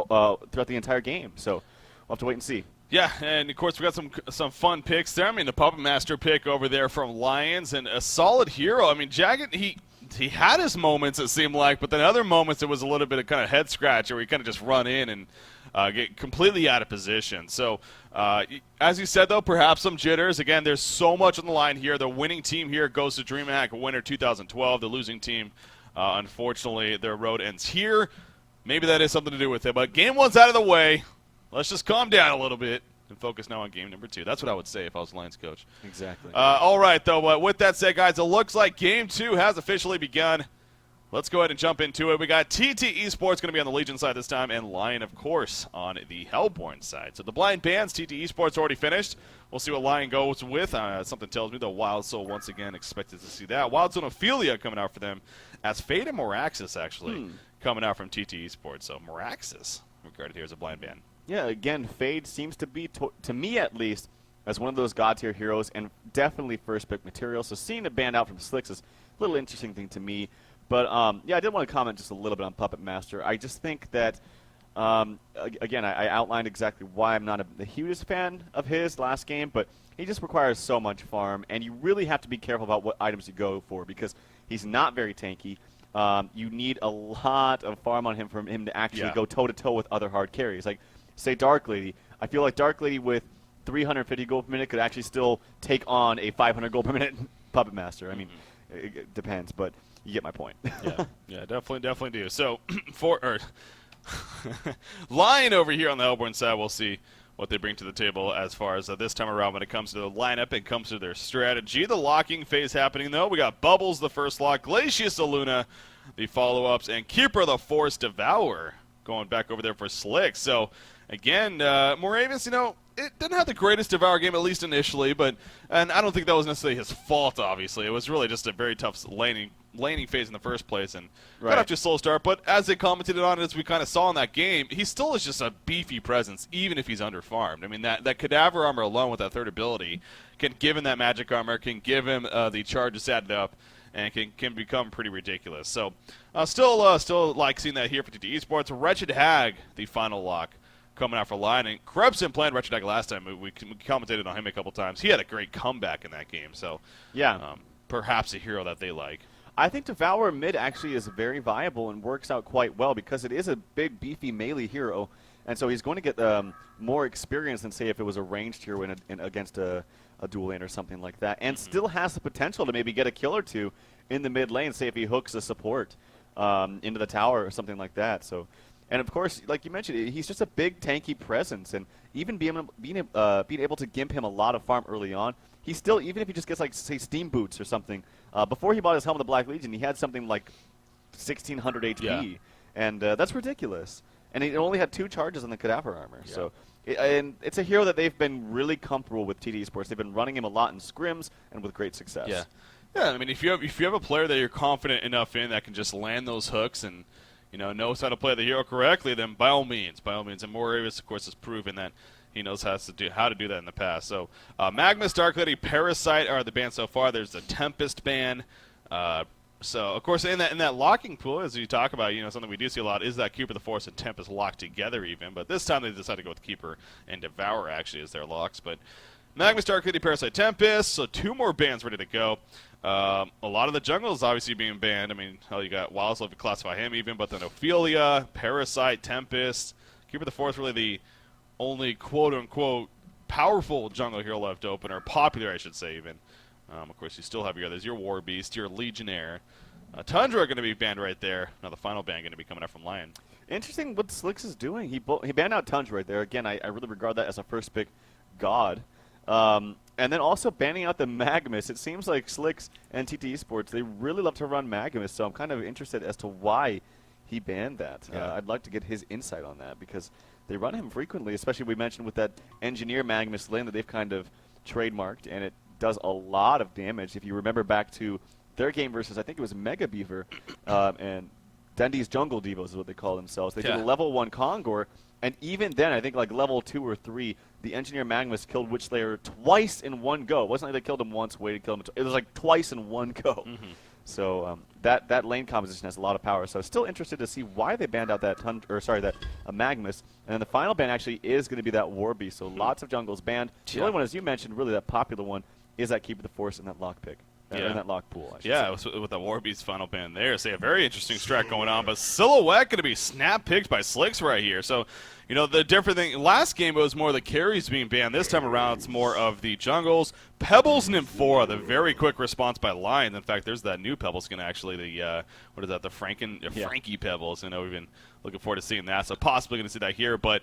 throughout the entire game. So we'll have to wait and see. Yeah, and of course we got some fun picks there. I mean, the Puppet Master pick over there from Lions, and a solid hero. I mean, Jagged, he had his moments, it seemed like, but then other moments it was a little bit of kind of head scratch, where he kind of just run in and get completely out of position. So, as you said, though, perhaps some jitters. Again, there's so much on the line here. The winning team here goes to DreamHack winner 2012. The losing team, unfortunately, their road ends here. Maybe that has something to do with it. But game one's out of the way. Let's just calm down a little bit and focus now on game number 2. That's what I would say if I was Lions coach. Exactly. All right, though. With that said, guys, it looks like game 2 has officially begun. Let's go ahead and jump into it. We got TteS going to be on the Legion side this time, and Lion, of course, on the Hellborn side. So the blind bands, TteS already finished. We'll see what Lion goes with. Something tells me the Wild Soul once again expected to see that. Wild Soul Ophelia coming out for them, as Fade and Moraxis actually coming out from TteS. So Moraxis regarded here as a blind band. Yeah, again, Fade seems to be, to me at least, as one of those god-tier heroes, and definitely first-pick material. So seeing a band out from Slicks is a little interesting thing to me. But, yeah, I did want to comment just a little bit on Puppet Master. I just think that, again, I outlined exactly why I'm not the hugest fan of his last game, but he just requires so much farm, and you really have to be careful about what items you go for because he's not very tanky. You need a lot of farm on him for him to actually go toe-to-toe with other hard carries. Like, say Dark Lady. I feel like Dark Lady with 350 gold per minute could actually still take on a 500 gold per minute Puppet Master. I mean, it depends, but you get my point. yeah, definitely do. So, Lion over here on the Hellborn side, we'll see what they bring to the table as far as this time around when it comes to the lineup and comes to their strategy. The locking phase happening, though. We got Bubbles, the first lock, Glacius Aluna, the follow-ups, and Keeper the Force Devour going back over there for Slick. So, again, Moravis, it didn't have the greatest Devour game, at least initially, and I don't think that was necessarily his fault, obviously. It was really just a very tough laning phase in the first place, and got off to a slow start. But as they commented on it, as we kind of saw in that game, he still is just a beefy presence, even if he's underfarmed. I mean, that Cadaver armor alone with that third ability can give him that magic armor, can give him the charges added up, and can become pretty ridiculous. So, still like seeing that here for TteS. Wretched Hag, the final lock, coming out for Lion. And Krebson played Wretched Hag last time. We commentated on him a couple times. He had a great comeback in that game. So, perhaps a hero that they like. I think Devour mid actually is very viable and works out quite well because it is a big, beefy melee hero. And so he's going to get more experience than, say, if it was a ranged hero against a dual lane or something like that. And still has the potential to maybe get a kill or two in the mid lane, say if he hooks a support into the tower or something like that. So, and, of course, like you mentioned, he's just a big, tanky presence. And even being able to gimp him a lot of farm early on, he still, even if he just gets, like, say, Steam Boots or something, before he bought his Helm of the Black Legion, he had something like 1,600 HP. Yeah. And that's ridiculous. And he only had 2 charges on the Cadaver armor. Yeah. So, and it's a hero that they've been really comfortable with TteS. They've been running him a lot in scrims and with great success. Yeah, I mean, if you have a player that you're confident enough in that can just land those hooks and knows how to play the hero correctly, then by all means. And Moravis, of course, has proven that he knows how to do that in the past. So, Magnus, Dark Lady, Parasite are the bans so far. There's the Tempest ban. So, of course, in that locking pool, as you talk about, something we do see a lot is that Keeper the Force and Tempest locked together even. But this time they decided to go with Keeper and Devour, actually, as their locks. But Magnus, Dark Lady, Parasite, Tempest. So 2 more bans ready to go. A lot of the jungle is obviously being banned. I mean, hell, you got Wildslave if you classify him even, but then Ophelia, Parasite, Tempest. Keeper the Force really the only quote-unquote powerful jungle hero left open, or popular, I should say, even. Of course, you still have your others. Your War Beast, your Legionnaire. Tundra are going to be banned right there. Now the final ban going to be coming out from Lion. Interesting what Slicks is doing. He banned out Tundra right there. Again, I really regard that as a first pick god. And then also banning out the Magnus. It seems like Slicks and TteS, they really love to run Magnus, so I'm kind of interested as to why he banned that. Yeah. I'd like to get his insight on that because they run him frequently, especially we mentioned with that Engineer Magnus lane that they've kind of trademarked, and it does a lot of damage. If you remember back to their game versus, I think it was Mega Beaver, and Dendy's Jungle Devos is what they call themselves. They did a level 1 Kongor, and even then, I think like level 2 or 3, the Engineer Magnus killed Witchlayer twice in one go. It wasn't like they killed him once, waited to kill him. It was like twice in one go. So that lane composition has a lot of power. So I'm still interested to see why they banned out that Magnus. And then the final ban actually is going to be that War Beast. So lots of jungles banned. The only one, as you mentioned, really that popular one, is that Keeper of the Forest and that Lockpick. In that lock pool, I should say. With the War Beast final ban there. So, a very interesting strat going on. But Silhouette going to be snap picked by Slicks right here. So, the different thing, last game it was more the carries being banned. This time around, it's more of the jungles. Pebbles and Nymphora, the very quick response by Lions. In fact, there's that new Pebble skin, actually, the Frankie Pebbles. We've been looking forward to seeing that. So, possibly going to see that here. But,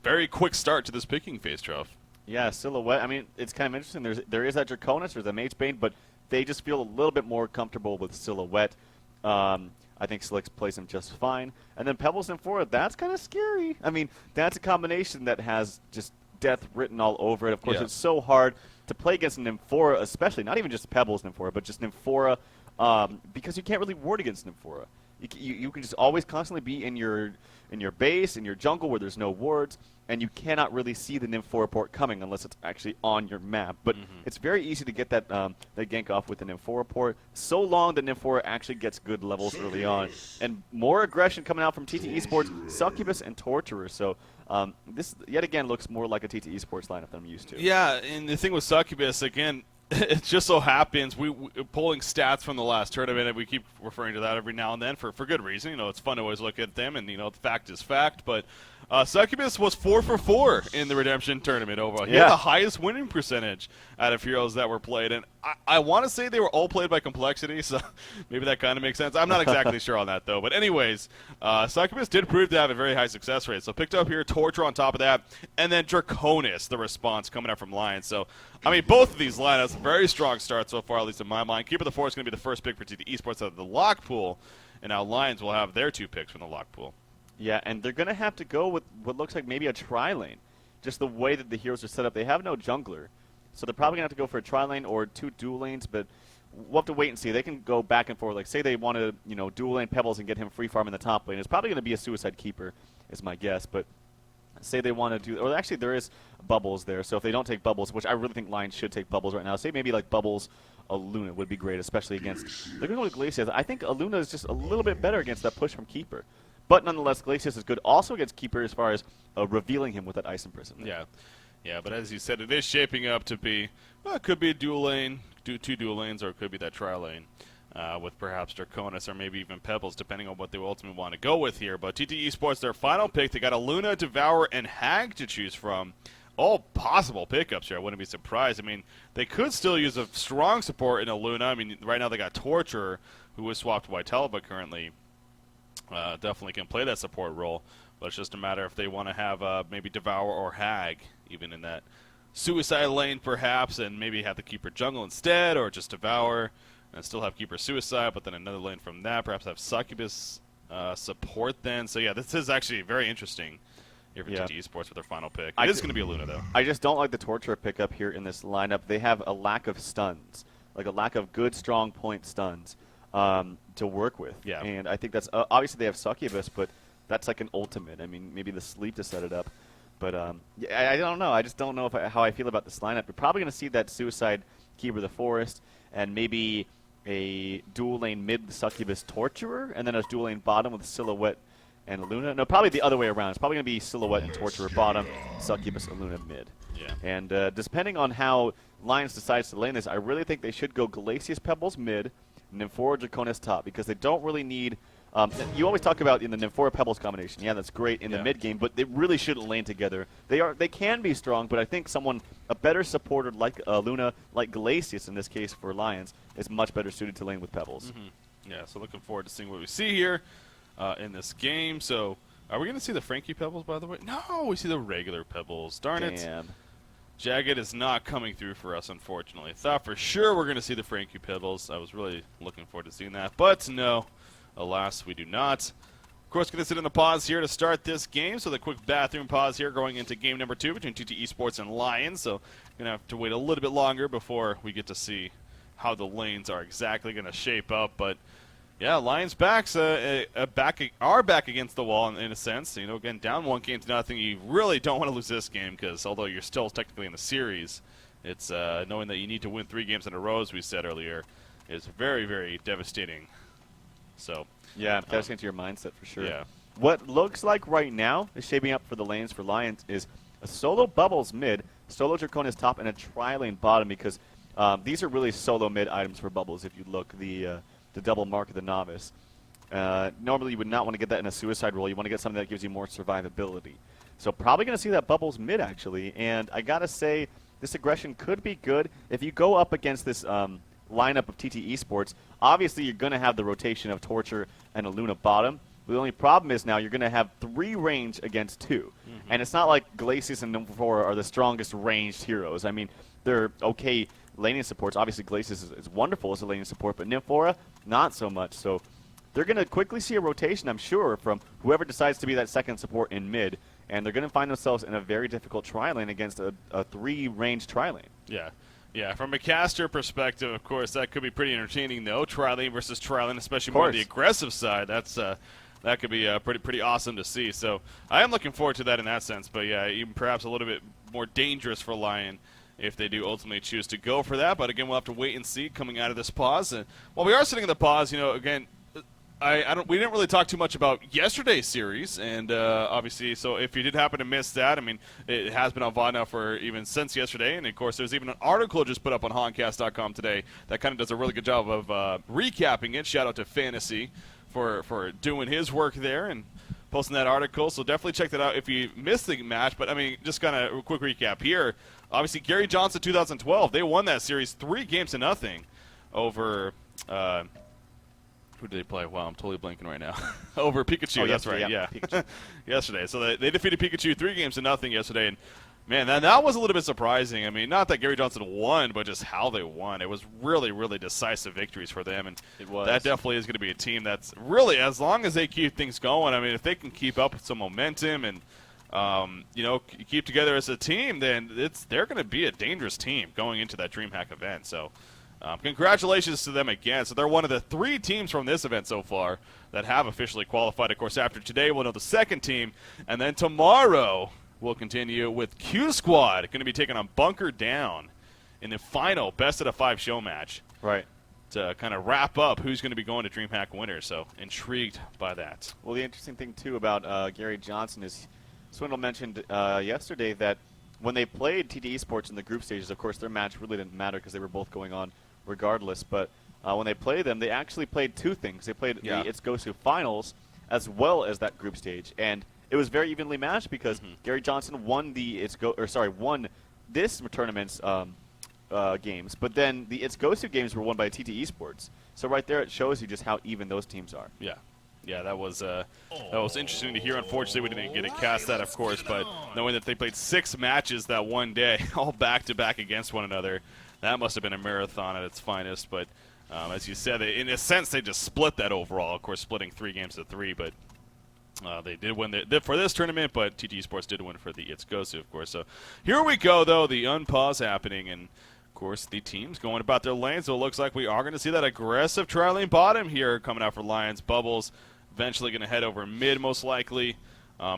very quick start to this picking phase, Trough. Yeah, Silhouette. I mean, it's kind of interesting. There is that Draconis, there's a Magebane, but they just feel a little bit more comfortable with Silhouette. I think Slicks plays him just fine. And then Pebbles and Nymphora, that's kind of scary. I mean, that's a combination that has just death written all over it. Of course, it's so hard to play against Nymphora, especially, not even just Pebbles Nymphora, but just Nymphora, because you can't really ward against Nymphora. You can just always constantly be in your base, in your jungle where there's no wards, and you cannot really see the Nymphora port coming unless it's actually on your map. But it's very easy to get that gank off with the Nymphora port, so long that Nymphora actually gets good levels early on. And more aggression coming out from TT Esports, Succubus, and Torturer. So this, yet again, looks more like a TT Esports lineup than I'm used to. Yeah, and the thing with Succubus, again, it just so happens we pulling stats from the last tournament, and we keep referring to that every now and then for good reason. It's fun to always look at them, and the fact is fact. But Succubus was 4 for 4 in the Redemption tournament overall. He had the highest winning percentage out of heroes that were played, and I want to say they were all played by Complexity, so maybe that kind of makes sense. I'm not exactly sure on that though. But anyways, Succubus did prove to have a very high success rate. So picked up here Torture on top of that, and then Draconis, the response coming out from Lions. So I mean, both of these lineups, very strong start so far, at least in my mind. Keeper of the Forest is going to be the first pick for TT Esports out of the lock pool, and now Lions will have their 2 picks from the lock pool. Yeah, and they're going to have to go with what looks like maybe a tri-lane. Just the way that the heroes are set up. They have no jungler, so they're probably going to have to go for a tri-lane or 2 dual lanes, but we'll have to wait and see. They can go back and forth. Like, say they want to, dual lane Pebbles and get him free farm in the top lane. It's probably going to be a Suicide Keeper, is my guess, but say they want to do, or actually there is Bubbles there, so if they don't take Bubbles, which I really think Lions should take Bubbles right now, say maybe like Bubbles, Aluna would be great, especially against, they're going to go with Glacius. I think Aluna is just a little bit better against that push from Keeper. But nonetheless, Glacius is good also against Keeper as far as revealing him with that Ice Imprisonment. Yeah, but as you said, it is shaping up to be, it could be a dual lane, 2 dual lanes, or it could be that tri-lane. With perhaps Draconis or maybe even Pebbles, depending on what they ultimately want to go with here. But TT Esports, their final pick, they got a Luna, Devour, and Hag to choose from. All possible pickups here. I wouldn't be surprised. I mean, they could still use a strong support in a Luna. I mean, right now they got Torture, who was swapped to Vitella, but currently definitely can play that support role. But it's just a matter if they want to have maybe Devour or Hag, even in that Suicide lane perhaps, and maybe have the Keeper jungle instead, or just Devour. And still have Keeper Suicide, but then another lane from that. Perhaps have Succubus support then. So, yeah, this is actually very interesting here for TT Esports with their final pick. It is going to be a Luna, though. I just don't like the Torture pickup here in this lineup. They have a lack of stuns, like a lack of good, strong point stuns to work with. Yeah. And I think that's obviously they have Succubus, but that's like an ultimate. I mean, maybe the sleep to set it up. But I don't know. I just don't know how I feel about this lineup. You're probably going to see that Suicide Keeper of the Forest and maybe a dual lane mid Succubus Torturer, and then a dual lane bottom with Silhouette and Luna. No, probably the other way around. It's probably going to be Silhouette and Torturer bottom, Succubus and Luna mid. Yeah. And depending on how Lions decides to lane this, I really think they should go Glacius Pebbles mid, Nymphora Draconis top, because they don't really need. You always talk about in the Nymphora Pebbles combination. Yeah, that's great in the mid game, but they really shouldn't lane together. They can be strong, but I think a better supporter like Luna, like Glacius in this case for Lions, is much better suited to lane with Pebbles. Yeah, so looking forward to seeing what we see here in this game. So, are we going to see the Frankie Pebbles, by the way? No, we see the regular Pebbles. Darn it. Jagged is not coming through for us, unfortunately. Thought for sure we're going to see the Frankie Pebbles. I was really looking forward to seeing that, but no. Alas, we do not. Of course, going to sit in the pause here to start this game. So the quick bathroom pause here going into game number 2 between TT Esports and Lions. So going to have to wait a little bit longer before we get to see how the lanes are exactly going to shape up. But yeah, Lions are back against the wall in a sense. Again, down 1-0. You really don't want to lose this game because although you're still technically in the series, it's knowing that you need to win 3 games in a row, as we said earlier. is very, very devastating. So, Yeah, that's into your mindset for sure. yeah. What looks like right now is shaping up for the lanes for Lions is a solo Bubbles mid, solo Draconis top, and a tri-lane bottom because these are really solo mid items for Bubbles if you look, the double mark of the novice. Normally you would not want to get that in a suicide role. You want to get something that gives you more survivability. So probably going to see that Bubbles mid actually, and I got to say this aggression could be good. If you go up against this lineup of TT Esports, obviously you're going to have the rotation of Torture and a Luna bottom. The only problem is now you're going to have 3 range against 2. And it's not like Glacius and Nymphora are the strongest ranged heroes. I mean, they're okay laning supports. Obviously, Glacius is wonderful as a laning support, but Nymphora, not so much. So they're going to quickly see a rotation, I'm sure, from whoever decides to be that second support in mid. And they're going to find themselves in a very difficult tri-lane against a 3-range tri-lane. Yeah. Yeah, from a caster perspective, of course, that could be pretty entertaining, though. Tri-lane versus tri-lane, especially more on the aggressive side. That could be pretty awesome to see. So I am looking forward to that in that sense. But, yeah, even perhaps a little bit more dangerous for Lion if they do ultimately choose to go for that. But, again, we'll have to wait and see coming out of this pause. And while we are sitting in the pause, again, we didn't really talk too much about yesterday's series, and obviously, so if you did happen to miss that, I mean, it has been on VOD now for even since yesterday, and of course, there's even an article just put up on Honcast.com today that kind of does a really good job of recapping it. Shout out to Fantasy for doing his work there and posting that article, so definitely check that out if you missed the match. But I mean, just kind of a quick recap here. Obviously, Gary Johnson 2012, they won that series 3-0 over. Who did they play? Wow, I'm totally blanking right now. Over Pikachu, that's right, yeah. Yesterday. So they defeated Pikachu 3-0 yesterday, and man, that was a little bit surprising. I mean, not that Gary Johnson won, but just how they won. It was really, really decisive victories for them, and that definitely is going to be a team that's really, as long as they keep things going, I mean, if they can keep up with some momentum and keep together as a team, then they're going to be a dangerous team going into that DreamHack event. So congratulations to them again. So they're one of the 3 teams from this event so far that have officially qualified. Of course, after today, we'll know the second team. And then tomorrow, we'll continue with Q Squad. Going to be taking on Bunker Down in the final best-of-the-5 show match. Right. To kind of wrap up who's going to be going to DreamHack winners. So intrigued by that. Well, the interesting thing, too, about Gary Johnson is Swindle mentioned yesterday that when they played TT Esports in the group stages, of course, their match really didn't matter because they were both going on regardless. But when they played them, they actually played 2 things. They played the It's Gosu finals as well as that group stage. And it was very evenly matched because Gary Johnson won won this tournament's games. But then the It's Gosu games were won by TT Esports. So right there, it shows you just how even those teams are. Yeah. Yeah, that was interesting to hear. Unfortunately, we didn't get to cast that, of course, but knowing that they played 6 matches that one day, all back-to-back against one another, that must have been a marathon at its finest. But as you said, in a sense, they just split that overall, of course, splitting 3 games to 3, but they did win for this tournament, but TT Esports did win for the It's Gosu, of course. So here we go, though, the unpause happening, and of course, the teams going about their lanes, so it looks like we are going to see that aggressive tri-lane bottom here coming out for Lions. Bubbles eventually going to head over mid, most likely.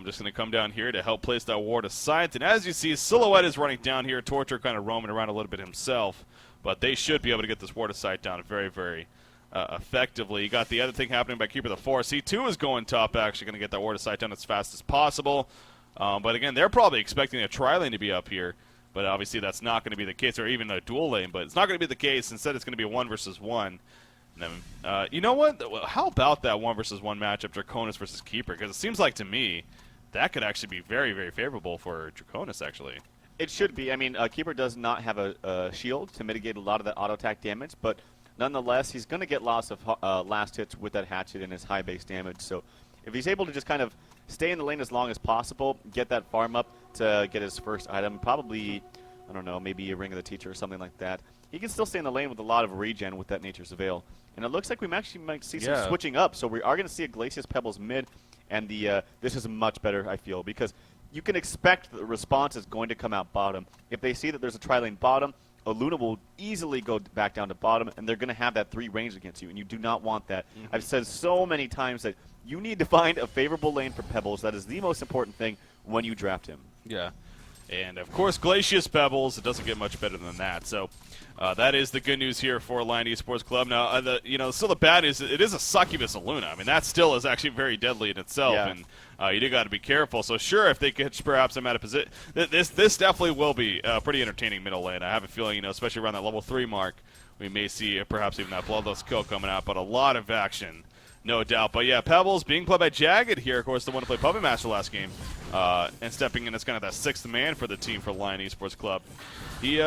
Just going to come down here to help place that ward of sight. And as you see, Silhouette is running down here. Torture kind of roaming around a little bit himself. But they should be able to get this ward of sight down very, very effectively. You got the other thing happening by Keeper the Forest. C2 is going top, actually going to get that ward of sight down as fast as possible. But again, they're probably expecting a tri-lane to be up here. But obviously that's not going to be the case, or even a dual lane. But it's not going to be the case. Instead, it's going to be a 1 versus 1. And then, you know what? How about that 1 versus 1 matchup, Draconis versus Keeper? Because it seems like to me that could actually be very, very favorable for Draconis, actually. It should be. I mean, Keeper does not have a shield to mitigate a lot of that auto attack damage, but nonetheless, he's going to get lots of last hits with that hatchet and his high base damage. So if he's able to just kind of stay in the lane as long as possible, get that farm up to get his first item, probably, I don't know, maybe a Ring of the Teacher or something like that, he can still stay in the lane with a lot of regen with that Nature's Veil. And it looks like we actually might see some switching up. So we are going to see a Glacius Pebbles mid, and this is much better, I feel, because you can expect the response is going to come out bottom. If they see that there's a tri-lane bottom, a Luna will easily go back down to bottom, and they're going to have that 3 range against you, and you do not want that. I've said so many times that you need to find a favorable lane for Pebbles. That is the most important thing when you draft him. Yeah. And, of course, Glacius Pebbles. It doesn't get much better than that. So that is the good news here for Lion Esports Club. Now, still the bad news, it is a Succubus Luna. I mean, that still is actually very deadly in itself. Yeah. And you do got to be careful. So, sure, if they catch perhaps them out of position, this definitely will be a pretty entertaining middle lane. I have a feeling, especially around that level 3 mark, we may see perhaps even that Bloodlust kill coming out. But a lot of action. No doubt. But yeah, Pebbles being played by Jagged here, of course, the one to play Puppet Master last game, and stepping in as kind of that 6th man for the team for Lion Esports Club. He's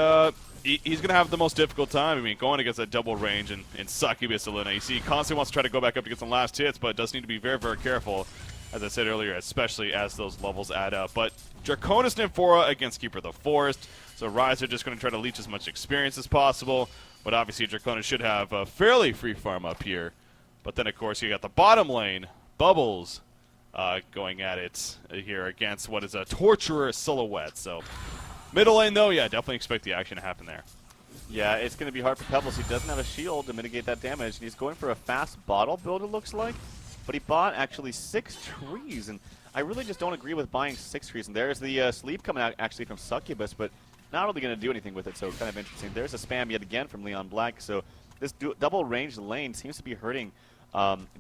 going to have the most difficult time. I mean, going against that double range and Succubus Luna. You see, he constantly wants to try to go back up to get some last hits, but does need to be very, very careful, as I said earlier, especially as those levels add up. But Draconis Nymphora against Keeper of the Forest. So Riser just going to try to leech as much experience as possible, but obviously Draconis should have a fairly free farm up here. But then, of course, you got the bottom lane, Bubbles, going at it here against what is a Torturer Silhouette. So, middle lane, though, yeah, definitely expect the action to happen there. Yeah, it's going to be hard for Pebbles. He doesn't have a shield to mitigate that damage, and he's going for a fast bottle build, it looks like. But he bought actually 6 trees, and I really just don't agree with buying 6 trees. And there's the sleep coming out actually from Succubus, but not really going to do anything with it, so kind of interesting. There's a spam yet again from Leon Black, so this double range lane seems to be hurting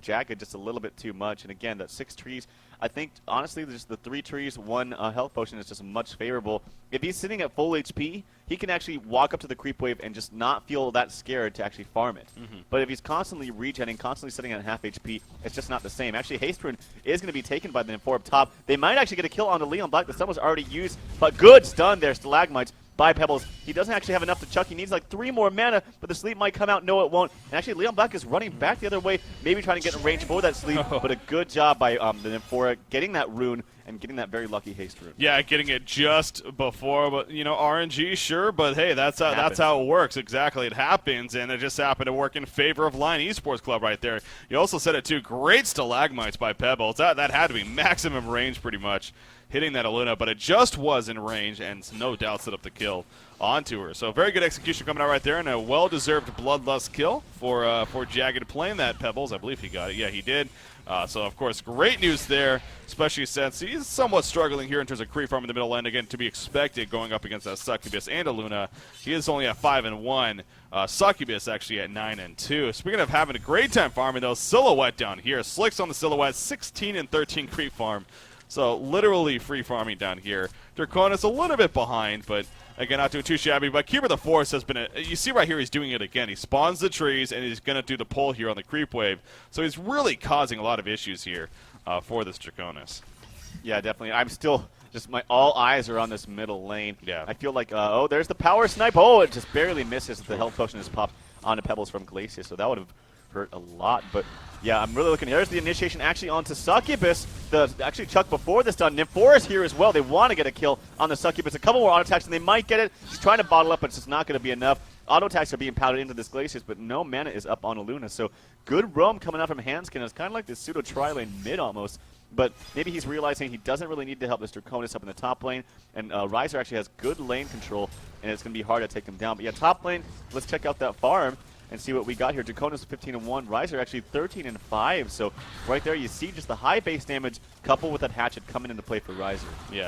Jagged just a little bit too much. And again, that 6 trees, I think honestly just the 3 trees, 1 health potion is just much favorable. If he's sitting at full HP, he can actually walk up to the creep wave and just not feel that scared to actually farm it. But if he's constantly regenning, constantly sitting at half HP, it's just not the same. Actually, Haste Rune is going to be taken by the Nymphora up top. They might actually get a kill on the Leon Black. The stun was already used, but good stun there, Stalagmites by Pebbles. He doesn't actually have enough to chuck. He needs like 3 more mana, but the sleep might come out. No, it won't. And actually, Leon Black is running back the other way, maybe trying to get in range for that sleep, but a good job by the Nymphora getting that rune and getting that very lucky haste rune. Yeah, getting it just before, but RNG, sure, but hey, that's how it works. Exactly, it happens, and it just happened to work in favor of Lion Esports Club right there. You also said it too. Great Stalagmites by Pebbles. That had to be maximum range pretty much, hitting that Aluna, but it just was in range, and no doubt set up the kill onto her. So very good execution coming out right there, and a well-deserved Bloodlust kill for Jagged playing that Pebbles. I believe he got it. Yeah, he did. So, of course, great news there, especially since he's somewhat struggling here in terms of creep farm in the middle lane. Again, to be expected going up against that Succubus and Aluna. He is only at 5-1. Succubus actually at 9-2. Speaking of having a great time farming, though, Silhouette down here. Slicks on the Silhouette, 16-13 creep farm. So, literally free farming down here. Draconis a little bit behind, but again, not doing too shabby. But Keeper of the Forest has been you see right here, he's doing it again. He spawns the trees, and he's going to do the pull here on the creep wave. So he's really causing a lot of issues here for this Draconis. Yeah, definitely. I'm still just all eyes are on this middle lane. Yeah. I feel like, oh, there's the power snipe. Oh, it just barely misses. The health potion has popped onto Pebbles from Glacius, so that would have hurt a lot. But yeah, I'm really looking. There's the initiation actually onto Succubus. Actually Chuck before this done. Nymphora's here as well. They want to get a kill on the Succubus. A couple more auto attacks and they might get it. She's trying to bottle up, but it's just not going to be enough. Auto attacks are being powdered into this Glacius, but no mana is up on Aluna. So good roam coming out from Handskin. It's kind of like this pseudo tri-lane mid almost. But maybe he's realizing he doesn't really need to help this Draconis up in the top lane. And Riser actually has good lane control, and it's going to be hard to take him down. But yeah, top lane, let's check out that farm and see what we got here. Draconis 15-1, Riser actually 13-5. So right there you see just the high base damage coupled with that hatchet coming into play for Riser. Yeah.